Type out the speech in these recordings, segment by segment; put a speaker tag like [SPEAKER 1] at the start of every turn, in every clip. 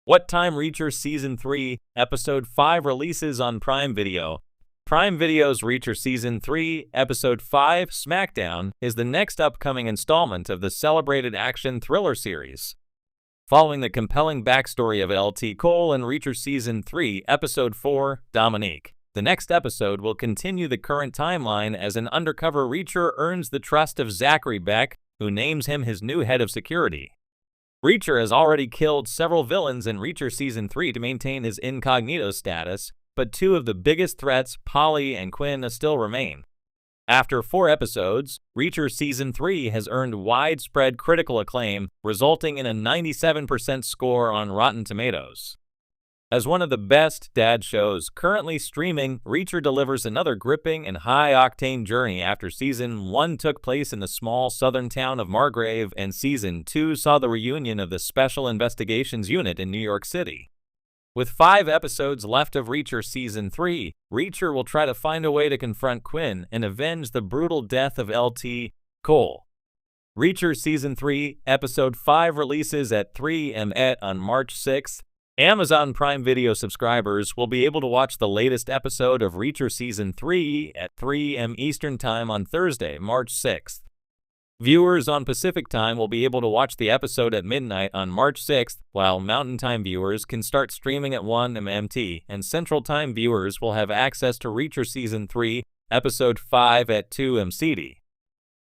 [SPEAKER 1] What time Reacher Season 3, Episode 5 releases on Prime Video? Prime Video's Reacher Season 3, Episode 5, SmackDown, is the next upcoming installment of the celebrated action thriller series. Following the compelling backstory of LT Cole in Reacher Season 3, Episode 4, Dominique, the next episode will continue the current timeline as an undercover Reacher earns the trust of Zachary Beck, who names him his new head of security. Reacher has already killed several villains in Reacher Season 3 to maintain his incognito status, but two of the biggest threats, Polly and Quinn, still remain. After 4 episodes, Reacher Season 3 has earned widespread critical acclaim, resulting in a 97% score on Rotten Tomatoes. As one of the best dad shows currently streaming, Reacher delivers another gripping and high-octane journey after Season 1 took place in the small southern town of Margrave and Season 2 saw the reunion of the Special Investigations Unit in New York City. With 5 episodes left of Reacher Season 3, Reacher will try to find a way to confront Quinn and avenge the brutal death of LT Cole. Reacher Season 3, Episode 5 releases at 3 a.m. on March 6th. Amazon Prime Video subscribers will be able to watch the latest episode of Reacher Season 3 at 3 a.m. Eastern Time on Thursday, March 6th. Viewers on Pacific Time will be able to watch the episode at midnight on March 6th, while Mountain Time viewers can start streaming at 1 a.m. MT, and Central Time viewers will have access to Reacher Season 3, Episode 5 at 2 a.m. CT.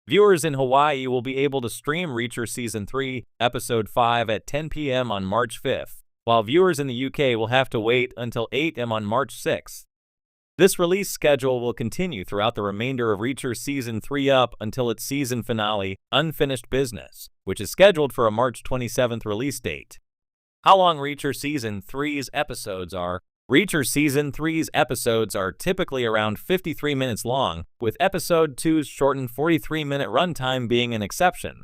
[SPEAKER 1] Viewers in Hawaii will be able to stream Reacher Season 3, Episode 5 at 10 p.m. on March 5th. While viewers in the UK will have to wait until 8 a.m. on March 6th. This release schedule will continue throughout the remainder of Reacher Season 3 up until its season finale, Unfinished Business, which is scheduled for a March 27th release date. How long Reacher Season 3's episodes are? Reacher Season 3's episodes are typically around 53 minutes long, with Episode 2's shortened 43-minute runtime being an exception.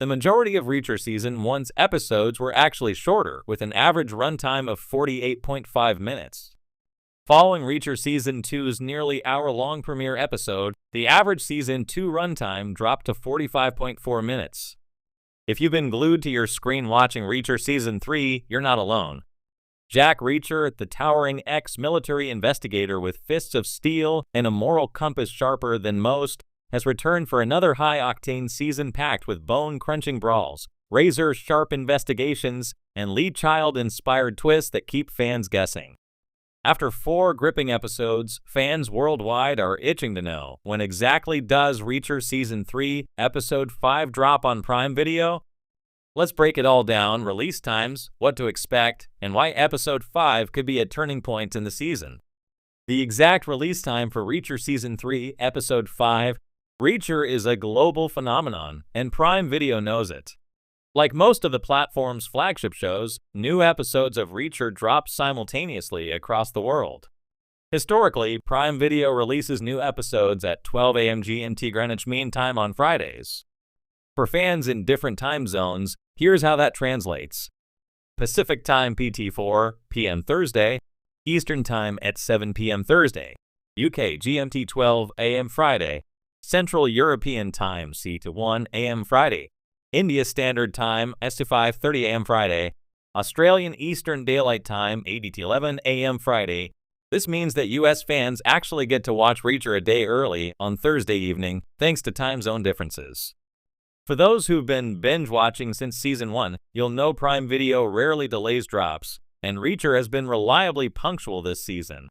[SPEAKER 1] The majority of Reacher Season 1's episodes were actually shorter, with an average runtime of 48.5 minutes. Following Reacher Season 2's nearly hour-long premiere episode, the average Season 2 runtime dropped to 45.4 minutes. If you've been glued to your screen watching Reacher Season 3, you're not alone. Jack Reacher, the towering ex-military investigator with fists of steel and a moral compass sharper than most, has returned for another high-octane season packed with bone-crunching brawls, razor-sharp investigations, and lead child-inspired twists that keep fans guessing. After 4 gripping episodes, fans worldwide are itching to know, when exactly does Reacher Season 3, Episode 5 drop on Prime Video? Let's break it all down: release times, what to expect, and why Episode 5 could be a turning point in the season. The exact release time for Reacher Season 3, Episode 5. Reacher is a global phenomenon, and Prime Video knows it. Like most of the platform's flagship shows, new episodes of Reacher drop simultaneously across the world. Historically, Prime Video releases new episodes at 12 a.m. GMT Greenwich Mean Time on Fridays. For fans in different time zones, here's how that translates. Pacific Time PT 4 p.m. Thursday, Eastern Time at 7 p.m. Thursday, UK GMT 12 a.m. Friday, Central European Time C to 1 a.m. Friday, India Standard Time S to 5:30 a.m. Friday, Australian Eastern Daylight Time 8 to 11 a.m. Friday. This means that US fans actually get to watch Reacher a day early on Thursday evening, thanks to time zone differences. For those who've been binge watching since Season 1, you'll know Prime Video rarely delays drops, and Reacher has been reliably punctual this season.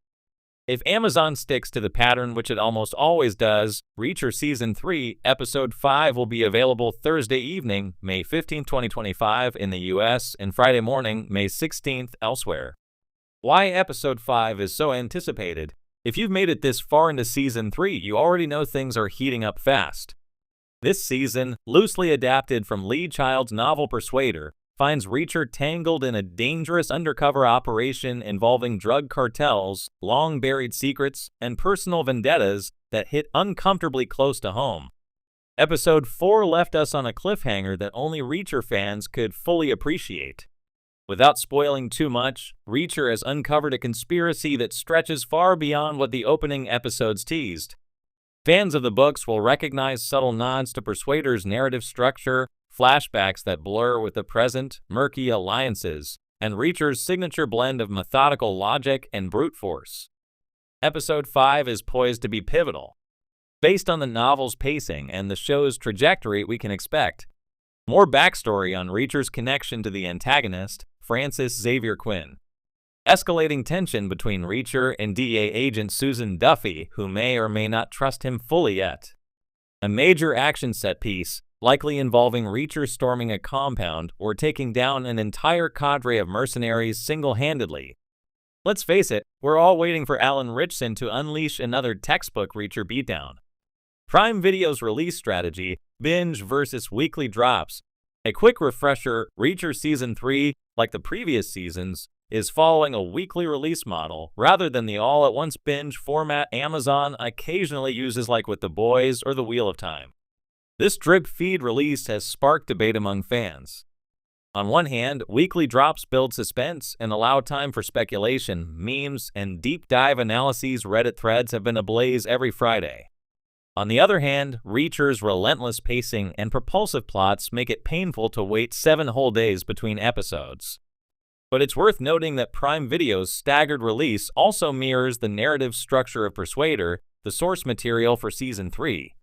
[SPEAKER 1] If Amazon sticks to the pattern, which it almost always does, Reacher Season 3, Episode 5 will be available Thursday evening, May 15, 2025 in the US, and Friday morning, May 16th elsewhere. Why Episode 5 is so anticipated? If you've made it this far into Season 3, you already know things are heating up fast. This season, loosely adapted from Lee Child's novel Persuader, finds Reacher tangled in a dangerous undercover operation involving drug cartels, long-buried secrets, and personal vendettas that hit uncomfortably close to home. Episode 4 left us on a cliffhanger that only Reacher fans could fully appreciate. Without spoiling too much, Reacher has uncovered a conspiracy that stretches far beyond what the opening episodes teased. Fans of the books will recognize subtle nods to Persuader's narrative structure, flashbacks that blur with the present, murky alliances, and Reacher's signature blend of methodical logic and brute force. Episode 5 is poised to be pivotal. Based on the novel's pacing and the show's trajectory, we can expect more backstory on Reacher's connection to the antagonist, Francis Xavier Quinn. Escalating tension between Reacher and DEA agent Susan Duffy, who may or may not trust him fully yet. A major action set piece, likely involving Reacher storming a compound or taking down an entire cadre of mercenaries single-handedly. Let's face it, we're all waiting for Alan Ritchson to unleash another textbook Reacher beatdown. Prime Video's release strategy, binge versus weekly drops. A quick refresher, Reacher Season 3, like the previous seasons, is following a weekly release model rather than the all-at-once binge format Amazon occasionally uses like with The Boys or The Wheel of Time. This drip feed release has sparked debate among fans. On one hand, weekly drops build suspense and allow time for speculation, memes, and deep dive analyses. Reddit threads have been ablaze every Friday. On the other hand, Reacher's relentless pacing and propulsive plots make it painful to wait 7 whole days between episodes. But it's worth noting that Prime Video's staggered release also mirrors the narrative structure of Persuader, the source material for Season 3.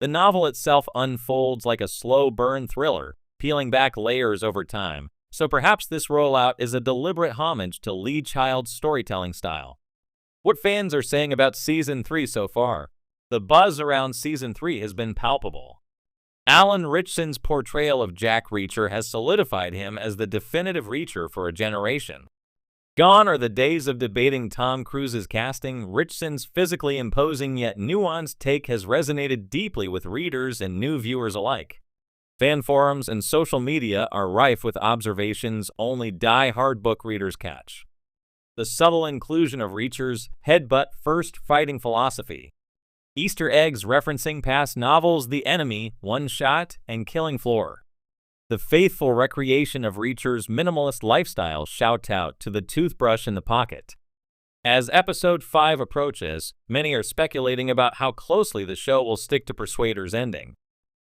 [SPEAKER 1] The novel itself unfolds like a slow-burn thriller, peeling back layers over time, so perhaps this rollout is a deliberate homage to Lee Child's storytelling style. What fans are saying about Season 3 so far? The buzz around Season 3 has been palpable. Alan Ritchson's portrayal of Jack Reacher has solidified him as the definitive Reacher for a generation. Gone are the days of debating Tom Cruise's casting. Ritchson's physically imposing yet nuanced take has resonated deeply with readers and new viewers alike. Fan forums and social media are rife with observations only die-hard book readers catch. The subtle inclusion of Reacher's headbutt-first fighting philosophy. Easter eggs referencing past novels The Enemy, One Shot, and Killing Floor. The faithful recreation of Reacher's minimalist lifestyle. Shout out to the toothbrush in the pocket. As Episode 5 approaches, many are speculating about how closely the show will stick to Persuader's ending.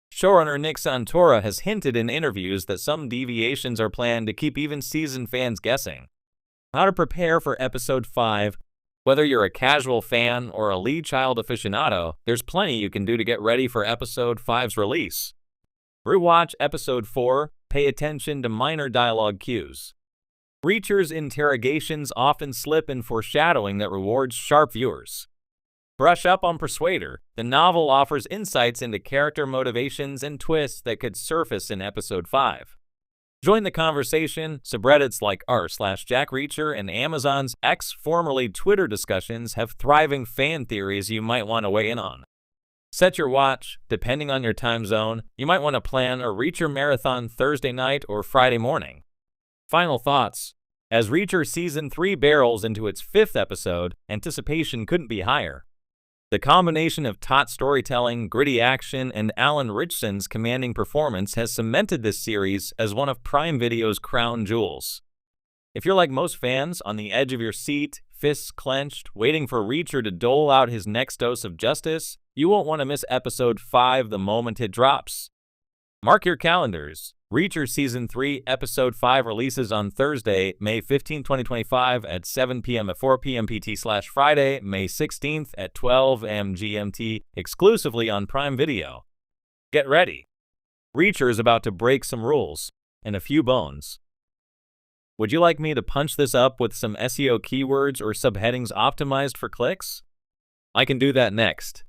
[SPEAKER 1] Showrunner Nick Santora has hinted in interviews that some deviations are planned to keep even seasoned fans guessing. How to prepare for Episode 5. Whether you're a casual fan or a Lee Child aficionado, there's plenty you can do to get ready for Episode 5's release. Rewatch Episode 4, pay attention to minor dialogue cues. Reacher's interrogations often slip in foreshadowing that rewards sharp viewers. Brush up on Persuader. The novel offers insights into character motivations and twists that could surface in Episode 5. Join the conversation. Subreddits like r/Jack Reacher and Amazon's X, formerly Twitter discussions, have thriving fan theories you might want to weigh in on. Set your watch. Depending on your time zone, you might want to plan a Reacher marathon Thursday night or Friday morning. Final thoughts. As Reacher Season 3 barrels into its 5th episode, anticipation couldn't be higher. The combination of taut storytelling, gritty action, and Alan Ritchson's commanding performance has cemented this series as one of Prime Video's crown jewels. If you're like most fans, on the edge of your seat, fists clenched, waiting for Reacher to dole out his next dose of justice, you won't want to miss Episode 5 the moment it drops. Mark your calendars. Reacher Season 3 Episode 5 releases on Thursday, May 15, 2025 at 7 p.m. at 4 p.m. PT/Friday, May 16th at 12 a.m. GMT, exclusively on Prime Video. Get ready. Reacher is about to break some rules and a few bones. Would you like me to punch this up with some SEO keywords or subheadings optimized for clicks? I can do that next.